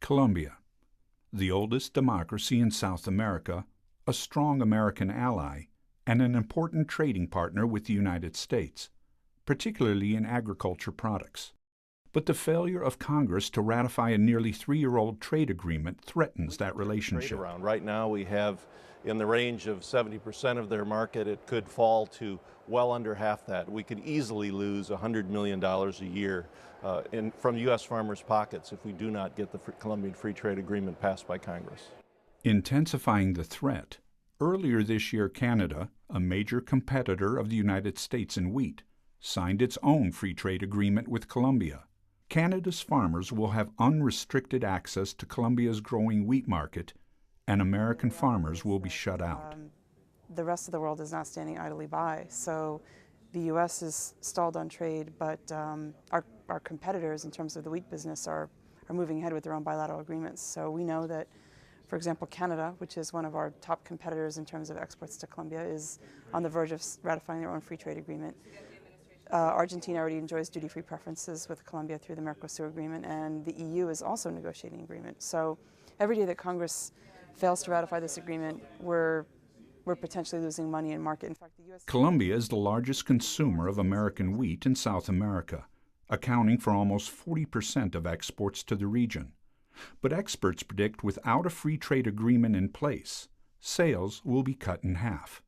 Colombia, the oldest democracy in South America, a strong American ally, and an important trading partner with the United States, particularly in agriculture products. But the failure of Congress to ratify a nearly 3-year-old trade agreement threatens that relationship. Right now we have in the range of 70% of their market. It could fall to well under half that. We could easily lose $100 million a year from U.S. farmers' pockets if we do not get the Colombian Free Trade Agreement passed by Congress. Intensifying the threat, earlier this year Canada, a major competitor of the United States in wheat, signed its own free trade agreement with Colombia. Canada's farmers will have unrestricted access to Colombia's growing wheat market, and American farmers will be shut out. The rest of the world is not standing idly by, so the U.S. is stalled on trade, but our competitors in terms of the wheat business are moving ahead with their own bilateral agreements. So we know that, for example, Canada, which is one of our top competitors in terms of exports to Colombia, is on the verge of ratifying their own free trade agreement. Argentina already enjoys duty-free preferences with Colombia through the Mercosur agreement, and the EU is also negotiating an agreement. So every day that Congress fails to ratify this agreement, we're potentially losing money in market. In fact, the US Colombia is the largest consumer of American wheat in South America, accounting for almost 40% of exports to the region. But experts predict without a free trade agreement in place, sales will be cut in half.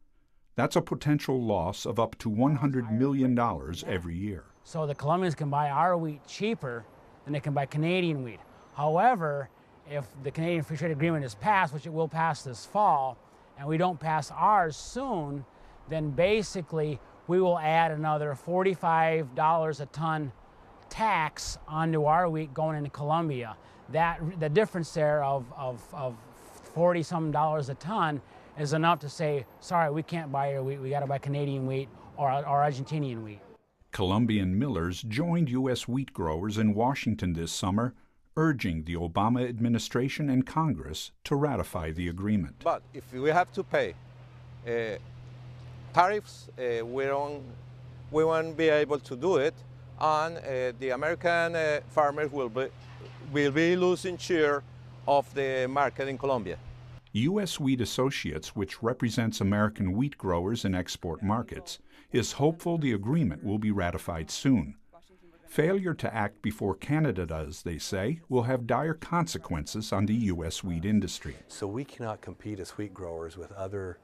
That's a potential loss of up to $100 million every year. So the Colombians can buy our wheat cheaper than they can buy Canadian wheat. However, if the Canadian Free Trade Agreement is passed, which it will pass this fall, and we don't pass ours soon, then basically we will add another $45 a ton tax onto our wheat going into Colombia. The difference there of 40-some dollars a ton is enough to say, sorry, we can't buy your wheat, we got to buy Canadian wheat or Argentinian wheat. Colombian millers joined U.S. wheat growers in Washington this summer, urging the Obama administration and Congress to ratify the agreement. But if we have to pay tariffs, we won't be able to do it, and the American farmers will be losing share of the market in Colombia. U.S. Wheat Associates, which represents American wheat growers in export markets, is hopeful the agreement will be ratified soon. Failure to act before Canada does, they say, will have dire consequences on the U.S. wheat industry. So we cannot compete as wheat growers with other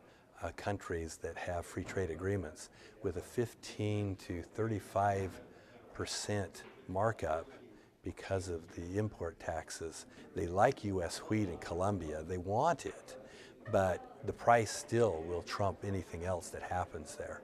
countries that have free trade agreements with a 15 to 35% markup because of the import taxes. They like U.S. wheat in Colombia, they want it, but the price still will trump anything else that happens there.